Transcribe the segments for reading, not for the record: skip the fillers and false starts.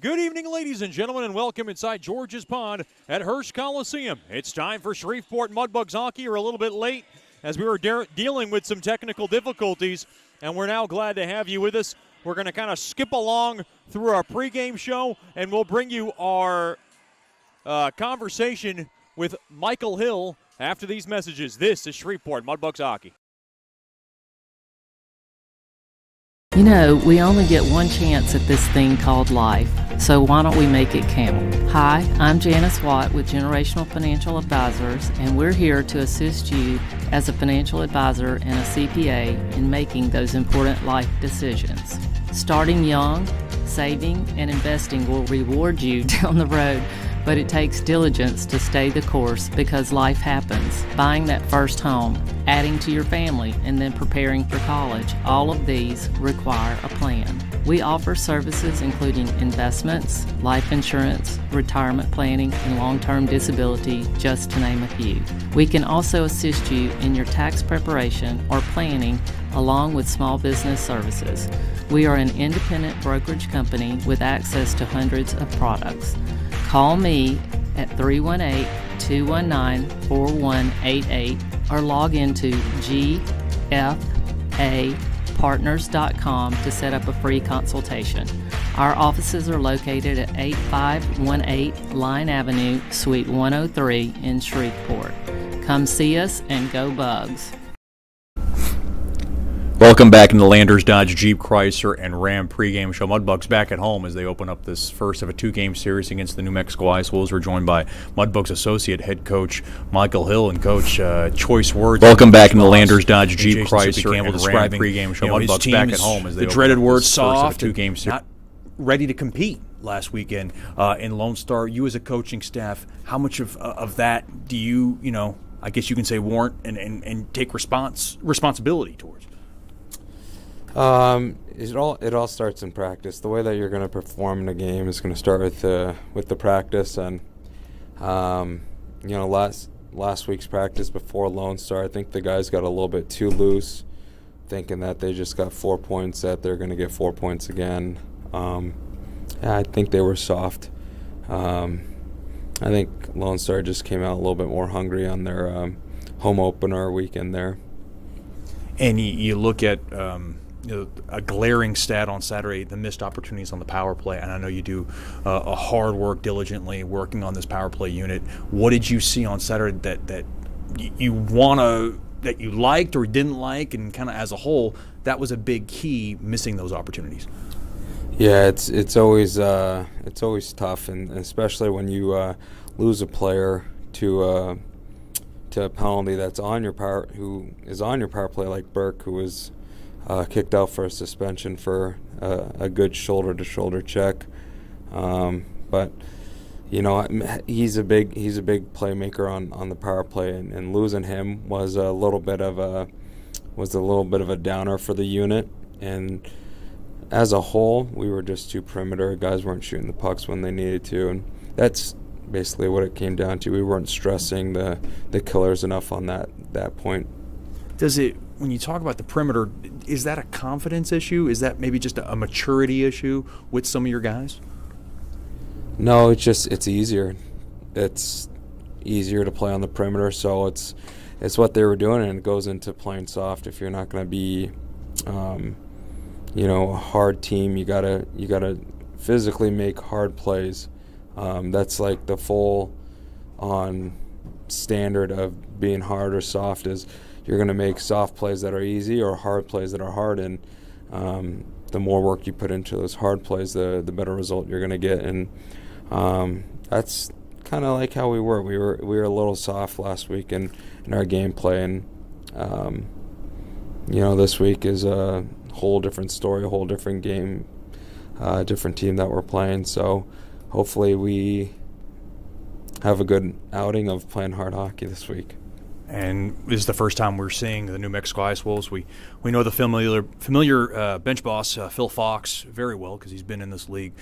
Good evening, ladies and gentlemen, and welcome inside George's Pond at Hirsch Coliseum. It's time for Shreveport Mudbugs hockey. We're a little bit late as we were dealing with some technical difficulties, and we're now glad to have you with us. We're going to kind of skip along through our pregame show, and we'll bring you our conversation with Michael Hill after these messages. This is Shreveport Mudbugs hockey. You know, we only get one chance at this thing called life, so why don't we make it count? Hi, I'm Janice Watt with Generational Financial Advisors, and we're here to assist you as a financial advisor and a CPA in making those important life decisions. Starting young, saving, and investing will reward you down the road, but it takes diligence to stay the course because life happens. Buying that first home, adding to your family, and then preparing for college, all of these require a plan. We offer services including investments, life insurance, retirement planning, and long-term disability, just to name a few. We can also assist you in your tax preparation or planning along with small business services. We are an independent brokerage company with access to hundreds of products. Call me at 318-219-4188 or log into gfapartners.com to set up a free consultation. Our offices are located at 8518 Line Avenue, Suite 103 in Shreveport. Come see us and go Bugs. Welcome back in the Landers Dodge Jeep Chrysler and Ram pregame show. Mudbugs back at home as they open up this first of a two-game series against the New Mexico Ice Wolves. We're joined by Mudbugs associate head coach Michael Hill. And coach, choice words. Welcome back in the Landers Dodge Jeep Chrysler and Ram pregame show. Mudbugs back at home as they the dreaded word soft. Two-game series. Not ready to compete last weekend in Lone Star. You as a coaching staff, how much of that do you I guess you can say warrant and take responsibility towards? It all starts in practice. The way that you're going to perform in a game is going to start with the practice, and last week's practice before Lone Star, I think the guys got a little bit too loose, thinking that they just got 4 points, that they're going to get 4 points again. I think they were soft. I think Lone Star just came out a little bit more hungry on their home opener weekend there. And you look at a glaring stat on Saturday, the missed opportunities on the power play, and I know you do a hard work diligently working on this power play unit. What did you see on Saturday that you liked or didn't like, and kind of as a whole, that was a big key, missing those opportunities? Yeah, it's always tough, and especially when you lose a player to a penalty that's on your power, who is on your power play, like Burke, who was kicked out for a suspension for a good shoulder-to-shoulder check. But he's a big playmaker on the power play, and losing him was a little bit of a downer for the unit. And as a whole, we were just too perimeter. Guys weren't shooting the pucks when they needed to, and that's basically what it came down to. We weren't stressing the killers enough on that point. Does it, when you talk about the perimeter, is that a confidence issue? Is that maybe just a maturity issue with some of your guys? No, it's easier. It's easier to play on the perimeter, so it's what they were doing, and it goes into playing soft. If you're not going to be a hard team, you gotta physically make hard plays. That's like the full on standard of being hard or soft, is you're going to make soft plays that are easy or hard plays that are hard, and the more work you put into those hard plays, the better result you're going to get. And that's kind of like how we were. We were a little soft last week in our gameplay, and this week is a whole different story, a whole different game, different team that we're playing. So hopefully we have a good outing of playing hard hockey this week. And this is the first time we're seeing the New Mexico Ice Wolves. We know the familiar bench boss, Phil Fox, very well, because he's been in this league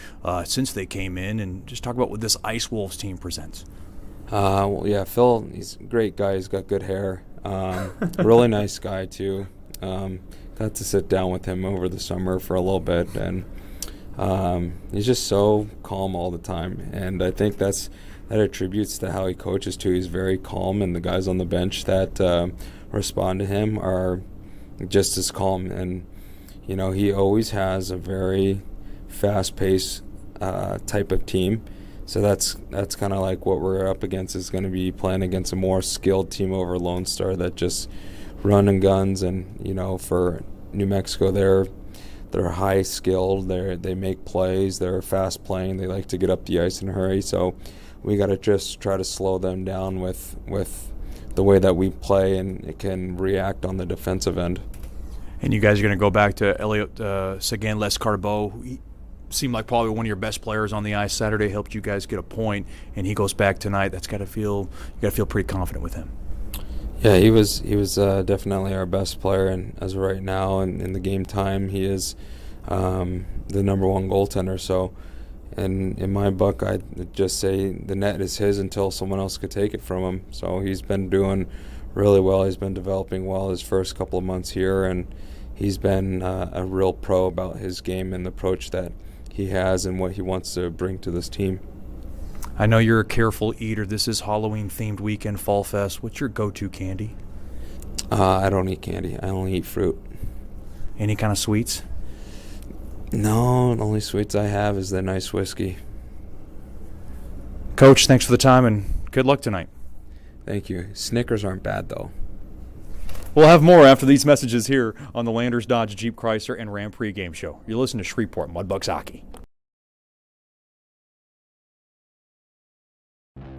since they came in. And just talk about what this Ice Wolves team presents. Phil, he's a great guy. He's got good hair. Really nice guy, too. Got to sit down with him over the summer for a little bit. And He's just so calm all the time, and I think that attributes to how he coaches too. He's very calm, and the guys on the bench that respond to him are just as calm. And he always has a very fast-paced type of team. So that's kind of like what we're up against, is going to be playing against a more skilled team over Lone Star that just run and guns. And for New Mexico, they're high skilled. They make plays. They're fast playing. They like to get up the ice in a hurry. So we got to just try to slow them down with the way that we play, and it can react on the defensive end. And you guys are going to go back to Elliot Seguin Lescarbeau. He seemed like probably one of your best players on the ice Saturday, helped you guys get a point, and he goes back tonight. You got to feel pretty confident with him. Yeah, he was definitely our best player, and as of right now, and in the game time, he is the number one goaltender. So, and in my book, I'd just say the net is his until someone else could take it from him. So he's been doing really well. He's been developing well his first couple of months here, and he's been a real pro about his game and the approach that he has and what he wants to bring to this team. I know you're a careful eater. This is Halloween-themed weekend, Fall Fest. What's your go-to candy? I don't eat candy. I only eat fruit. Any kind of sweets? No, the only sweets I have is the nice whiskey. Coach, thanks for the time, and good luck tonight. Thank you. Snickers aren't bad, though. We'll have more after these messages here on the Landers Dodge Jeep Chrysler and Ram pregame show. You're listening to Shreveport Mudbugs Hockey.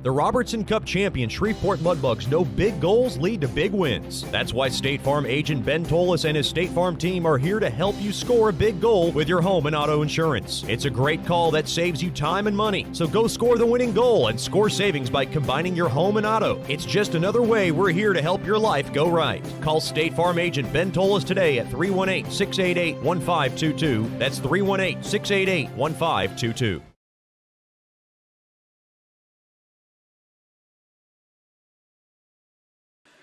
The Robertson Cup champion Shreveport Mudbugs know big goals lead to big wins. That's why State Farm agent Ben Tolis and his State Farm team are here to help you score a big goal with your home and auto insurance. It's a great call that saves you time and money. So go score the winning goal and score savings by combining your home and auto. It's just another way we're here to help your life go right. Call State Farm agent Ben Tolis today at 318-688-1522. That's 318-688-1522.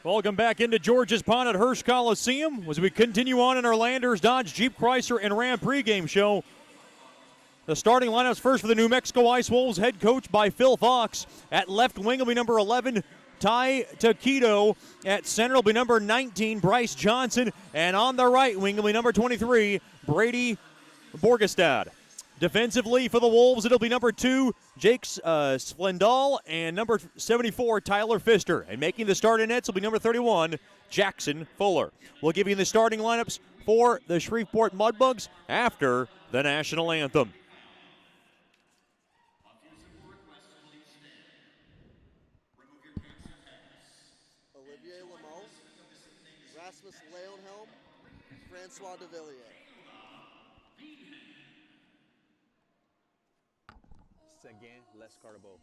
Welcome back into George's Pond at Hirsch Coliseum as we continue on in our Landers Dodge Jeep Chrysler and Ram pregame show. The starting lineups first for the New Mexico Ice Wolves, head coach by Phil Fox. At left wing will be number 11, Ty Taquito. At center will be number 19, Bryce Johnson. And on the right wing will be number 23, Brady Borgestad. Defensively for the Wolves, it'll be number 2, Jake Splendal, and number 74, Tyler Pfister. And making the starting nets will be number 31, Jackson Fuller. We'll give you the starting lineups for the Shreveport Mudbugs after the national anthem. Olivier Lamont, Rasmus Leonhelm, Francois de Villiers. Seguin Lescarbeau.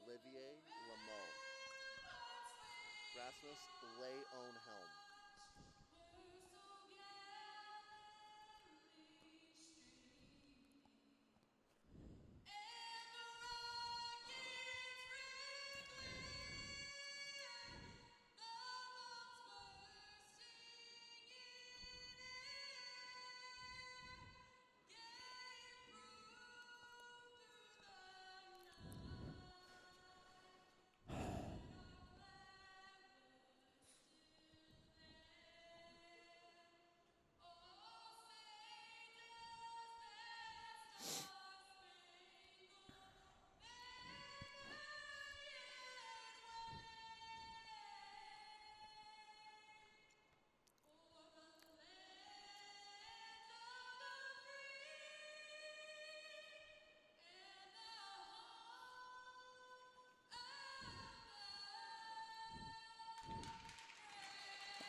Olivier Lamont, Rasmus Leonhelm.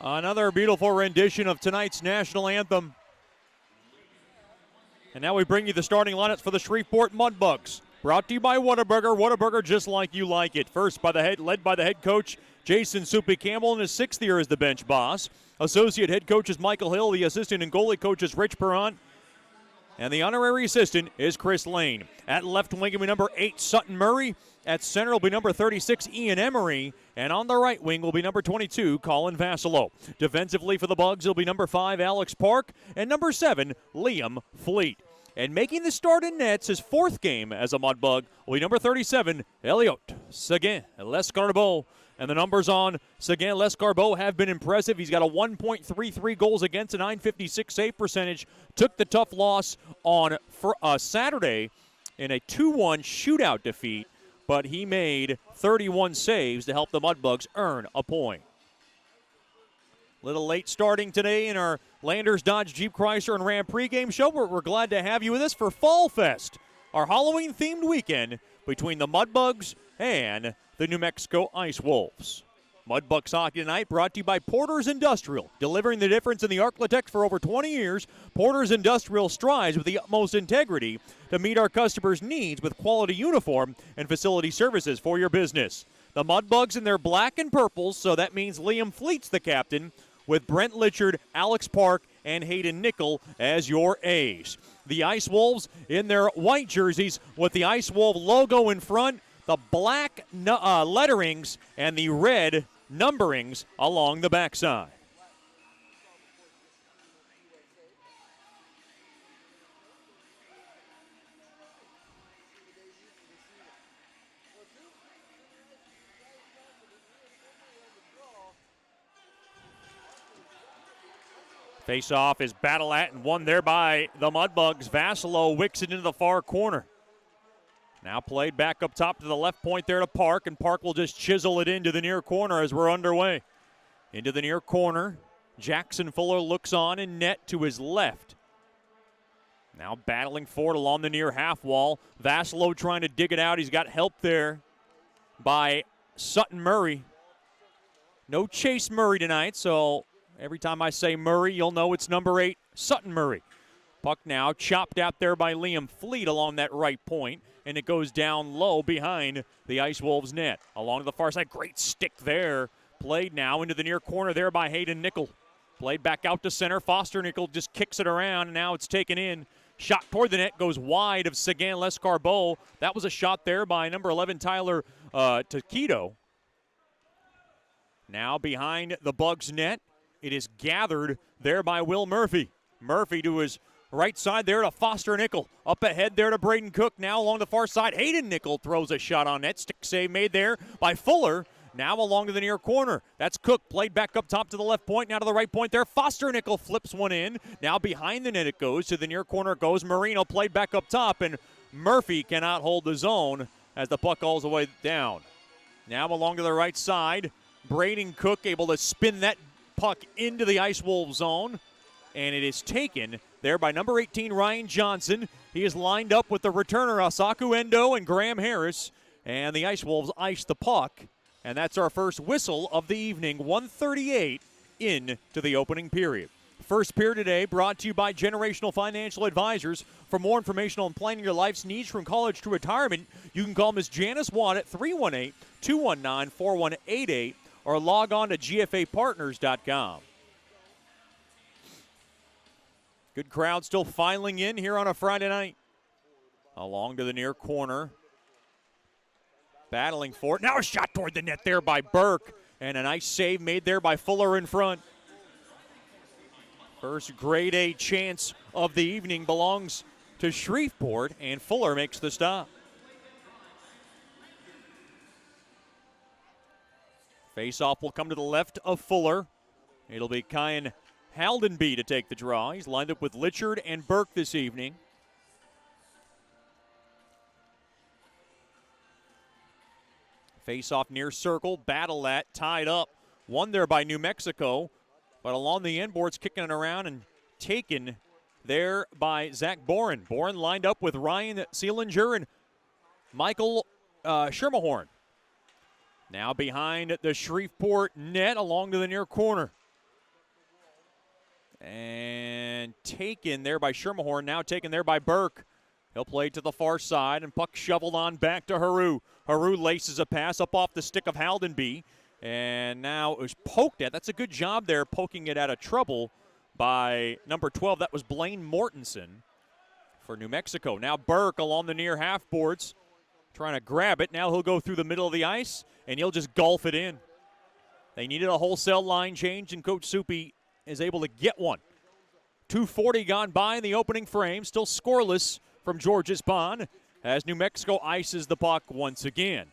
Another beautiful rendition of tonight's national anthem. And now we bring you the starting lineups for the Shreveport Mudbugs. Brought to you by Whataburger. Whataburger just like you like it. First led by the head coach, Jason Soupy Campbell, in his 6th year as the bench boss. Associate head coach is Michael Hill. The assistant and goalie coach is Rich Perrant. And the honorary assistant is Chris Lane. At left wing will be number 8, Sutton Murray. At center will be number 36, Ian Emery. And on the right wing will be number 22, Colin Vassalo. Defensively for the Bugs will be number 5, Alex Park. And number 7, Liam Fleet. And making the start in nets, his 4th game as a Mudbug, will be number 37, Elliot Seguin Lescarbot. And the numbers on Seguin Lescarbot have been impressive. He's got a 1.33 goals against, a 956 save percentage. Took the tough loss on Saturday in a 2-1 shootout defeat, but he made 31 saves to help the Mudbugs earn a point. Little late starting today in our Landers Dodge Jeep Chrysler and Ram pregame show. We're glad to have you with us for Fall Fest, our Halloween-themed weekend between the Mudbugs and the New Mexico Ice Wolves. Mudbugs hockey tonight brought to you by Porter's Industrial. Delivering the difference in the Arklatex for over 20 years, Porter's Industrial strives with the utmost integrity to meet our customers' needs with quality uniform and facility services for your business. The Mudbugs in their black and purples, so that means Liam Fleet's the captain, with Brent Litchard, Alex Park, and Hayden Nickel as your A's. The Ice Wolves in their white jerseys with the Ice Wolf logo in front, the black letterings, and the red numberings along the backside. Face-off is battle at and won there by the Mudbugs. Vassalo wicks it into the far corner. Now played back up top to the left point there to Park, and Park will just chisel it into the near corner as we're underway. Into the near corner. Jackson Fuller looks on in net to his left. Now battling for it along the near half wall. Vassalo trying to dig it out. He's got help there by Sutton Murray. No Chase Murray tonight, so every time I say Murray, you'll know it's number 8, Sutton Murray. Puck now chopped out there by Liam Fleet along that right point, and it goes down low behind the Ice Wolves net. Along to the far side, great stick there. Played now into the near corner there by Hayden Nickel. Played back out to center. Foster Nickel just kicks it around, and now it's taken in. Shot toward the net, goes wide of Seguin Lescarbot. That was a shot there by number 11, Tyler Taquito. Now behind the Bugs net. It is gathered there by Will Murphy. Murphy to his right side there to Foster Nickel. Up ahead there to Braden Cook. Now along the far side, Hayden Nickel throws a shot on net. Stick save made there by Fuller. Now along to the near corner. That's Cook. Played back up top to the left point. Now to the right point there. Foster Nickel flips one in. Now behind the net it goes. To the near corner goes Marino. Played back up top. And Murphy cannot hold the zone as the puck all the way down. Now along to the right side. Braden Cook able to spin that puck into the Ice Wolves zone. And it is taken there by number 18, Ryan Johnson. He is lined up with the returner, Asaku Endo and Graham Harris. And the Ice Wolves ice the puck. And that's our first whistle of the evening, 1:38 into the opening period. First period today brought to you by Generational Financial Advisors. For more information on planning your life's needs from college to retirement, you can call Ms. Janice Watt at 318-219-4188 or log on to gfapartners.com. Good crowd still filing in here on a Friday night. Along to the near corner. Battling for it. Now a shot toward the net there by Burke. And a nice save made there by Fuller in front. First grade A chance of the evening belongs to Shreveport, and Fuller makes the stop. Face-off will come to the left of Fuller. It'll be Kyan Haldenby to take the draw. He's lined up with Litchard and Burke this evening. Face-off near circle, battle at, tied up. Won there by New Mexico, but along the end boards, kicking it around and taken there by Zach Boren. Boren lined up with Ryan Seelinger and Michael Schermerhorn. Now behind the Shreveport net along to the near corner. And taken there by Schermerhorn, now taken there by Burke. He'll play to the far side, and puck shoveled on back to Haru. Haru laces a pass up off the stick of Haldenby, and now it was poked at. That's a good job there, poking it out of trouble by number 12. That was Blaine Mortensen for New Mexico. Now Burke along the near half boards, trying to grab it. Now he'll go through the middle of the ice, and he'll just golf it in. They needed a wholesale line change, and Coach Soupy is able to get one. 2:40 gone by in the opening frame, still scoreless from Georges Pond as New Mexico ices the puck once again.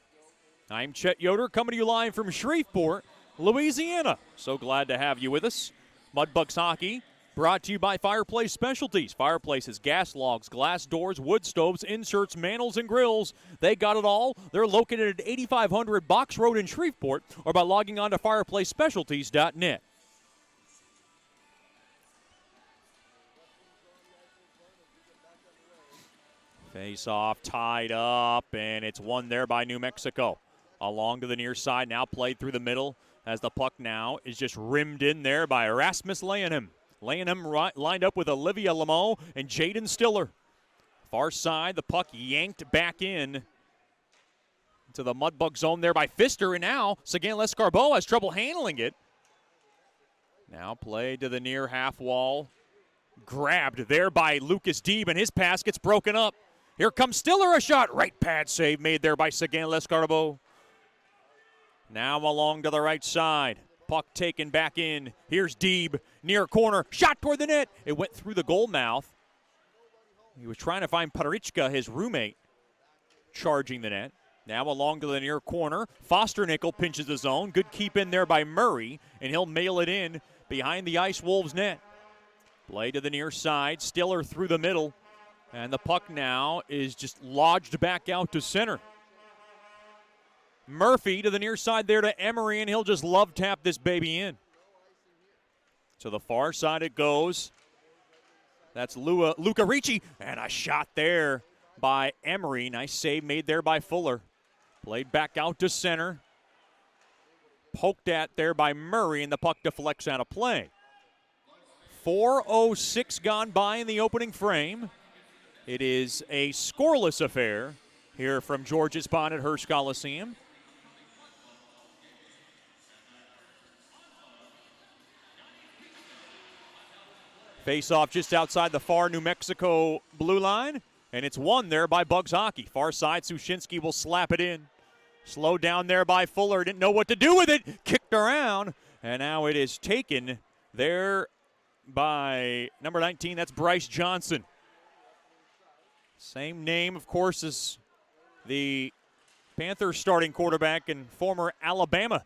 I'm Chet Yoder, coming to you live from Shreveport, Louisiana. So glad to have you with us. Mudbugs Hockey brought to you by Fireplace Specialties. Fireplaces, gas logs, glass doors, wood stoves, inserts, mantles, and grills. They got it all. They're located at 8500 Box Road in Shreveport or by logging on to fireplacespecialties.net. Face-off tied up, and it's won there by New Mexico. Along to the near side, now played through the middle as the puck now is just rimmed in there by Rasmus Leyenham. Leyenham lined up with Olivia Lameau and Jaden Stiller. Far side, the puck yanked back in to the Mudbug zone there by Pfister, and now Sagan Lescarbot has trouble handling it. Now played to the near half wall. Grabbed there by Lucas Deeb, and his pass gets broken up. Here comes Stiller, a shot. Right pad save made there by Sagan Lescarbot. Now along to the right side. Puck taken back in. Here's Deeb, near corner. Shot toward the net. It went through the goal mouth. He was trying to find Parichka, his roommate, charging the net. Now along to the near corner. Foster Nickel pinches the zone. Good keep in there by Murray, and he'll mail it in behind the Ice Wolves net. Play to the near side. Stiller through the middle. And the puck now is just lodged back out to center. Murphy to the near side there to Emery, and he'll just love tap this baby in. To the far side it goes. That's Luca Ricci, and a shot there by Emery. Nice save made there by Fuller. Played back out to center. Poked at there by Murray, and the puck deflects out of play. 4:06 gone by in the opening frame. It is a scoreless affair here from Georges Pond at Hearst Coliseum. Face-off just outside the far New Mexico blue line, and it's won there by Bugs Hockey. Far side, Sushinsky will slap it in. Slowed down there by Fuller, didn't know what to do with it. Kicked around, and now it is taken there by number 19. That's Bryce Johnson. Same name, of course, as the Panthers starting quarterback and former Alabama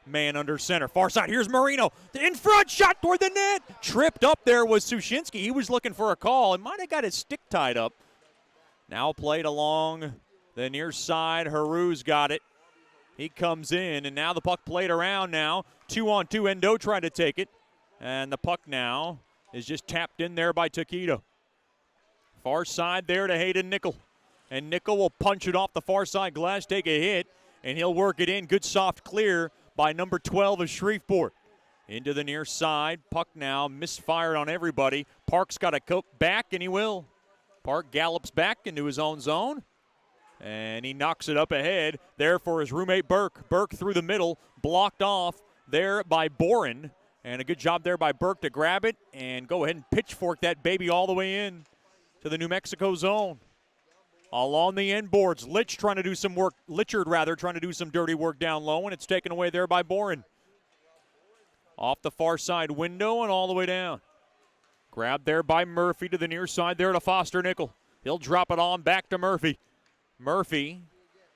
man under center. Far side, here's Marino. In front, shot toward the net. Tripped up there was Sushinsky. He was looking for a call and might have got his stick tied up. Now played along the near side. Haru's got it. He comes in, and now the puck played around now. 2-on-2, Endo trying to take it. And the puck now is just tapped in there by Taquito. Far side there to Hayden Nickel. And Nickel will punch it off the far side glass, take a hit, and he'll work it in. Good soft clear by number 12 of Shreveport. Into the near side. Puck now misfired on everybody. Park's got to go back, and he will. Park gallops back into his own zone, and he knocks it up ahead there for his roommate Burke. Burke through the middle, blocked off there by Boren. And a good job there by Burke to grab it and go ahead and pitchfork that baby all the way in to the New Mexico zone. Along the end boards, Litchard trying to do some dirty work down low, and it's taken away there by Boren. Off the far side window and all the way down. Grabbed there by Murphy to the near side there to Foster Nickel. He'll drop it on back to Murphy. Murphy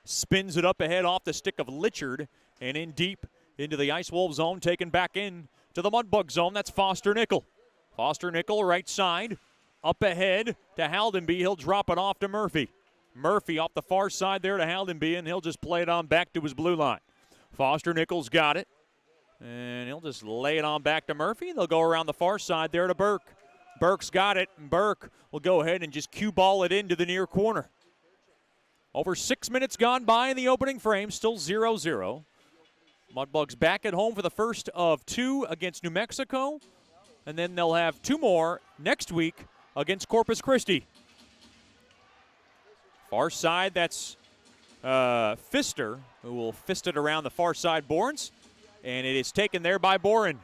spins it up ahead off the stick of Litchard and in deep into the Ice Wolf zone, taken back in to the Mudbug zone. That's Foster Nickel. Foster Nickel, right side. Up ahead to Haldenby. He'll drop it off to Murphy. Murphy off the far side there to Haldenby, and he'll just play it on back to his blue line. Foster Nickel's got it, and he'll just lay it on back to Murphy. They'll go around the far side there to Burke. Burke's got it, and Burke will go ahead and just cue ball it into the near corner. Over 6 minutes gone by in the opening frame, still 0-0. Mudbugs back at home for the first of two against New Mexico. and then they'll have 2 more next week against Corpus Christi. Far side, that's Pfister, who will fist it around the far side boards, and it is taken there by Boren.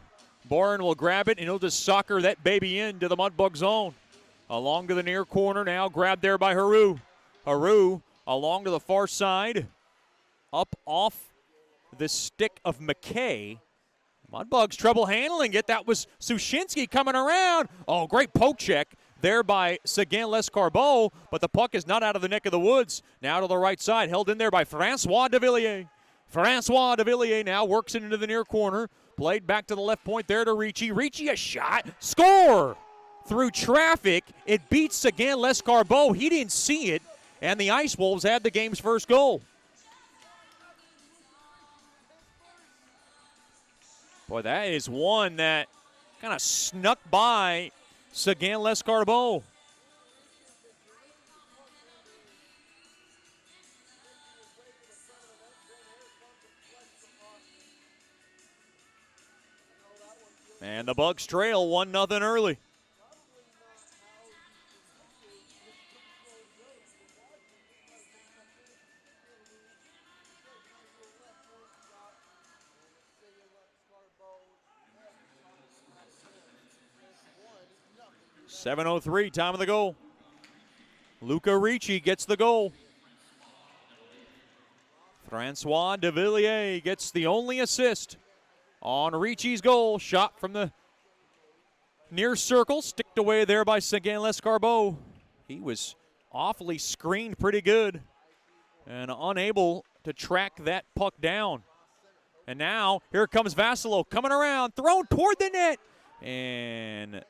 Boren will grab it, and he'll just soccer that baby into the Mudbug zone. Along to the near corner now, grabbed there by Haru. Haru along to the far side, up off the stick of McKay. Mudbugs trouble handling it. That was Sushinsky coming around. Oh, great poke check there by Seguin Lescarbot, but the puck is not out of the neck of the woods. Now to the right side, held in there by Francois de Villiers. Francois de Villiers now works it into the near corner. Played back to the left point there to Ricci. Ricci a shot. Score! Through traffic, it beats Seguin Lescarbot. He didn't see it, and the Ice Wolves had the game's first goal. Boy, that is one that kind of snuck by Seguin Lescarbot. And the Bugs trail 1-0 early. .7:03, time of the goal. Luca Ricci gets the goal. Francois de Villiers gets the only assist on Ricci's goal. Shot from the near circle, sticked away there by Seguin Lescarbot. He was awfully screened pretty good and unable to track that puck down. And now here comes Vassilo coming around, thrown toward the net, and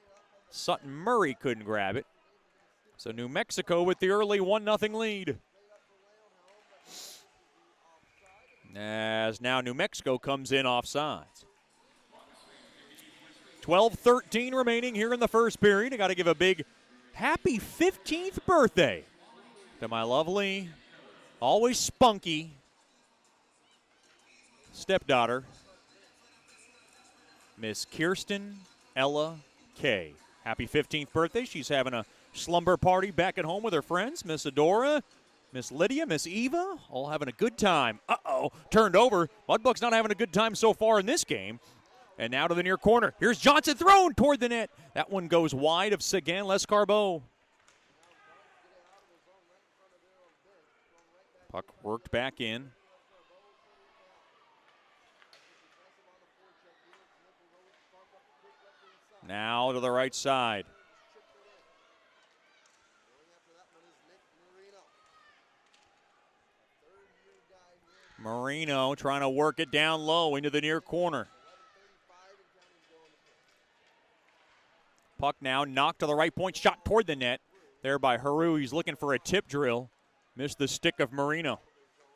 Sutton Murray couldn't grab it. So New Mexico with the early 1-0 lead. As now New Mexico comes in offsides. 12:13 remaining here in the first period. I got to give a big happy 15th birthday to my lovely, always spunky stepdaughter, Miss Kirsten Ella Kay. Happy 15th birthday. She's having a slumber party back at home with her friends. Miss Adora, Miss Lydia, Miss Eva, all having a good time. Uh-oh, turned over. Mudbugs not having a good time so far in this game. And now to the near corner. Here's Johnson thrown toward the net. That one goes wide of Seguin Lescarbot. Puck worked back in. Now to the right side. Marino trying to work it down low into the near corner. Puck now knocked to the right point, shot toward the net. There by Haru, he's looking for a tip drill. Missed the stick of Marino.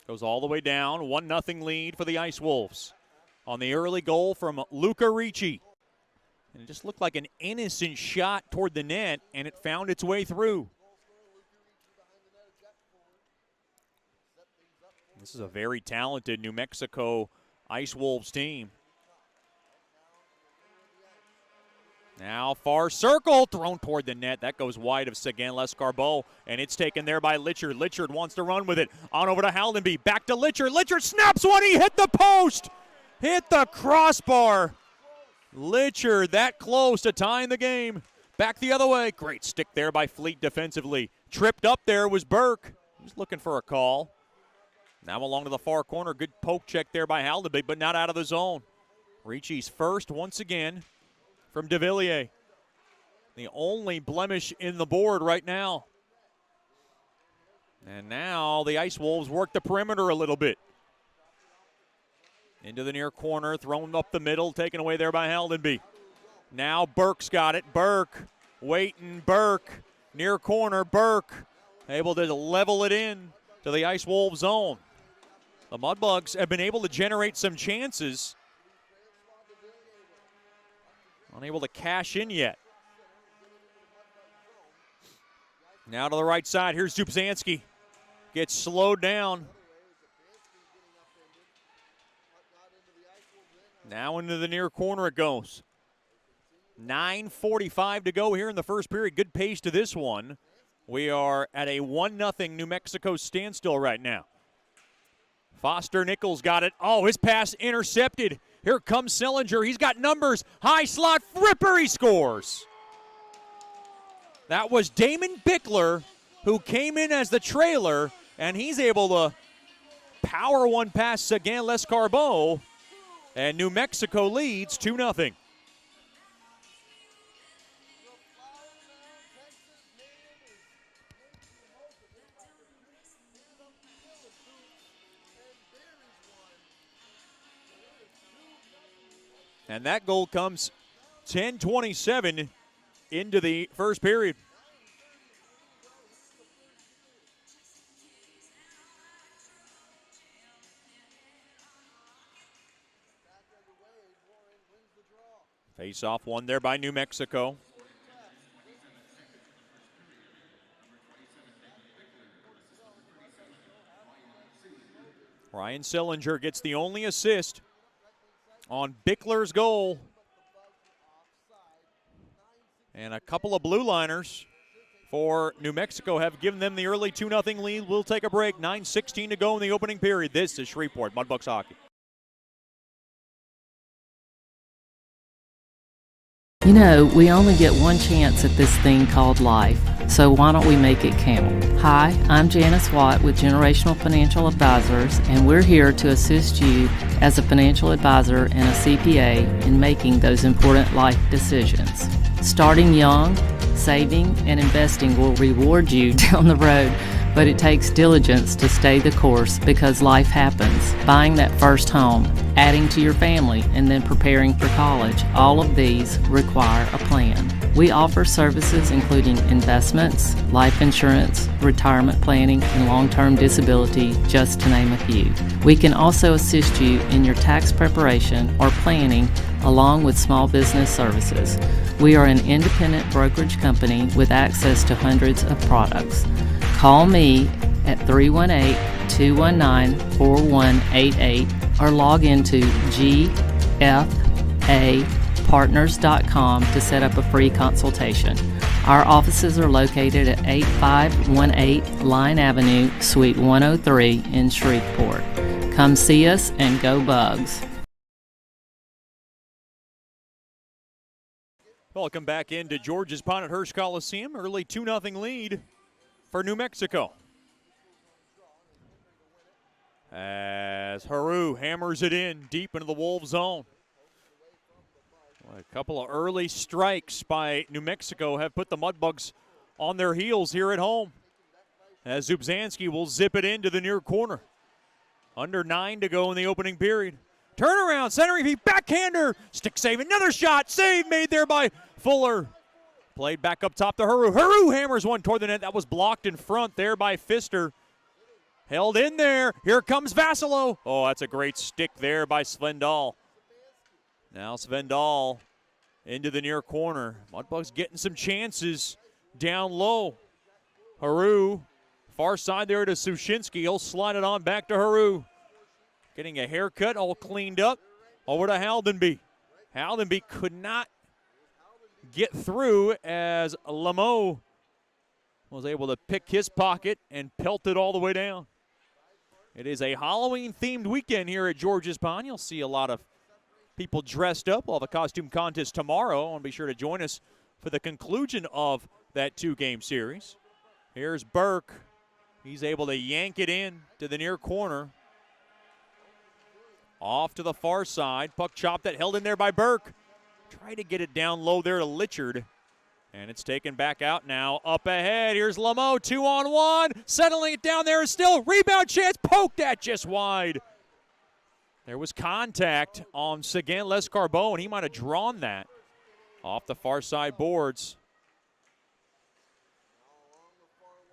Goes all the way down, 1-0 lead for the Ice Wolves. On the early goal from Luca Ricci. And it just looked like an innocent shot toward the net, and it found its way through. This is a very talented New Mexico Ice Wolves team. Now far circle, thrown toward the net. That goes wide of Seguin Lescarbot, and it's taken there by Litchard. Litchard wants to run with it. On over to Haldenby, back to Litchard. Litchard snaps one, he hit the post! Hit the crossbar. Litchard that close to tying the game. Back the other way. Great stick there by Fleet defensively. Tripped up there was Burke. He was looking for a call. Now along to the far corner. Good poke check there by Haldenby, but not out of the zone. Ricci's first once again from de Villiers. The only blemish in the board right now. And now the Ice Wolves work the perimeter a little bit. Into the near corner, thrown up the middle, taken away there by Haldenby. Now Burke's got it. Burke waiting. Burke near corner. Burke able to level it in to the Ice Wolves zone. The Mudbugs have been able to generate some chances. Unable to cash in yet. Now to the right side. Here's Zubzanski. Gets slowed down. Now into the near corner it goes. 9:45 to go here in the first period. Good pace to this one. We are at a 1-0 New Mexico standstill right now. Foster Nichols got it. Oh, his pass intercepted. Here comes Sillinger. He's got numbers. High slot ripper. He scores. That was Damon Bickler, who came in as the trailer, and he's able to power one past Seguin Lescarbot, and New Mexico leads 2-0. And that goal comes 10:27 into the first period. Face-off won there by New Mexico. Ryan Sillinger gets the only assist on Bickler's goal. And a couple of blue liners for New Mexico have given them the early 2-0 lead. We'll take a break. 9:16 to go in the opening period. This is Shreveport Mudbugs hockey. You know, we only get one chance at this thing called life, so why don't we make it count? Hi, I'm Janice Watt with Generational Financial Advisors, and we're here to assist you as a financial advisor and a CPA in making those important life decisions. Starting young, saving, and investing will reward you down the road, but it takes diligence to stay the course because life happens. Buying that first home, adding to your family, and then preparing for college, all of these require a plan. We offer services including investments, life insurance, retirement planning, and long-term disability, just to name a few. We can also assist you in your tax preparation or planning along with small business services. We are an independent brokerage company with access to hundreds of products. Call me at 318-219-4188 or log into gfapartners.com to set up a free consultation. Our offices are located at 8518 Line Avenue, Suite 103 in Shreveport. Come see us and go Bugs. Welcome back into George's Pond at Hirsch Coliseum. Early 2-0 lead for New Mexico. As Haru hammers it in deep into the Wolves zone. A couple of early strikes by New Mexico have put the Mudbugs on their heels here at home. As Zubzanski will zip it into the near corner. Under 9 to go in the opening period. Turnaround, centering feet, backhander, stick save, another shot, save made there by Fuller. Played back up top to Haru. Haru hammers one toward the net. That was blocked in front there by Pfister. Held in there. Here comes Vasilo. Oh, that's a great stick there by Svendal. Now Svendal into the near corner. Mudbugs getting some chances down low. Haru, far side there to Sushinsky. He'll slide it on back to Haru. Getting a haircut, all cleaned up. Over to Haldenby. Haldenby could not get through as Lameau was able to pick his pocket and pelt it all the way down. It is a Halloween-themed weekend here at George's Pond. You'll see a lot of people dressed up. We'll have a costume contest tomorrow, and be sure to join us for the conclusion of that 2-game series. Here's Burke. He's able to yank it in to the near corner. Off to the far side. Puck chopped, that held in there by Burke. Try to get it down low there to Litchard. And it's taken back out now. Up ahead, here's Lameau, 2-on-1. Settling it down there is still. Rebound chance, poked at just wide. There was contact on Seguin Lescarbot, and he might have drawn that. Off the far side boards.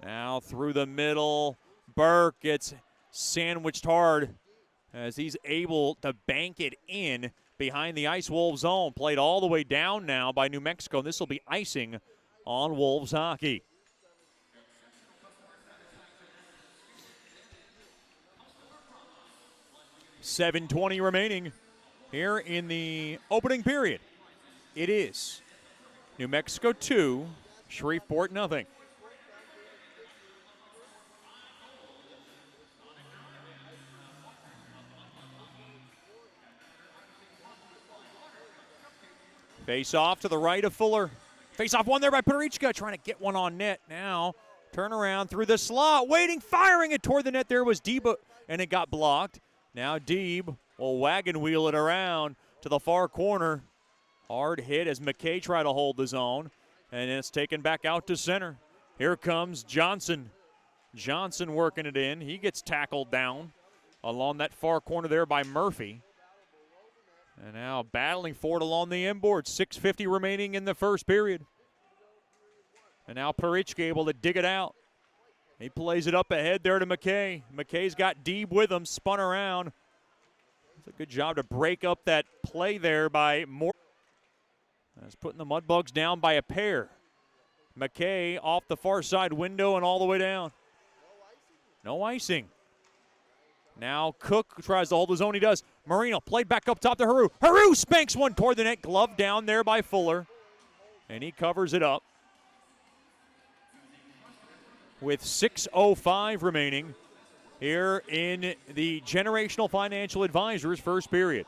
Now through the middle. Burke gets sandwiched hard as he's able to bank it in behind the Ice Wolves zone. Played all the way down now by New Mexico. This will be icing on Wolves hockey. .720 remaining here in the opening period. It is New Mexico 2, Shreveport nothing. Face off to the right of Fuller. Face off one there by Parichka, trying to get one on net. Now turn around through the slot, waiting, firing it toward the net. There was Deeb, and it got blocked. Now Deeb will wagon wheel it around to the far corner. Hard hit as McKay tried to hold the zone, and it's taken back out to center. Here comes Johnson. Johnson working it in. He gets tackled down along that far corner there by Murphy. And now battling for it along the inboard. 6:50 remaining in the first period. And now Parichka able to dig it out. He plays it up ahead there to McKay. McKay's got Deeb with him, spun around. It's a good job to break up that play there by Moore. That's putting the Mudbugs down by a pair. McKay off the far side window and all the way down. No icing. Now Cook tries to hold his own. He does. Marino played back up top to Haru. Haru spanks one toward the net. Glove down there by Fuller. And he covers it up. With 6:05 remaining here in the Generational Financial Advisors first period.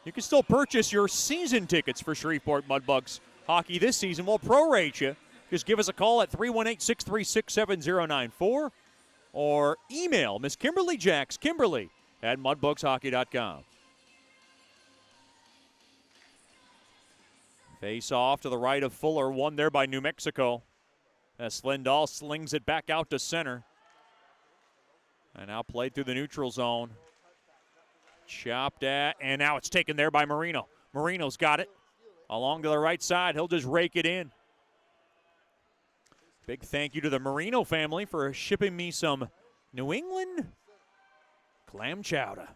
You can still purchase your season tickets for Shreveport Mudbugs hockey this season. We'll prorate you. Just give us a call at 318-636-7094 or email Miss Kimberly Jacks, Kimberly@mudbugshockey.com. Face off to the right of Fuller, one there by New Mexico. As Lindahl slings it back out to center. And now played through the neutral zone. Chopped at, and now it's taken there by Marino. Marino's got it. Along to the right side, he'll just rake it in. Big thank you to the Marino family for shipping me some New England clam chowder.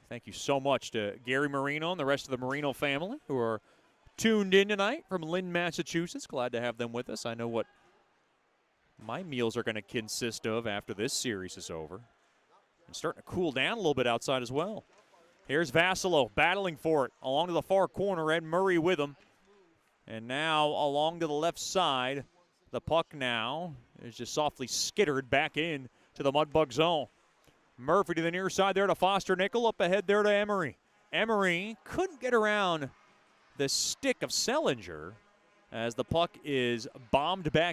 Thank you so much to Gary Marino and the rest of the Marino family who are tuned in tonight from Lynn, Massachusetts. Glad to have them with us. I know what my meals are going to consist of after this series is over. And starting to cool down a little bit outside as well. Here's Vassilo battling for it along to the far corner. Ed Murray with him. And now along to the left side. The puck now is just softly skittered back in to the Mudbug zone. Murphy to the near side there to Foster Nickel. Up ahead there to Emery. Emery couldn't get around the stick of Sellinger as the puck is bombed back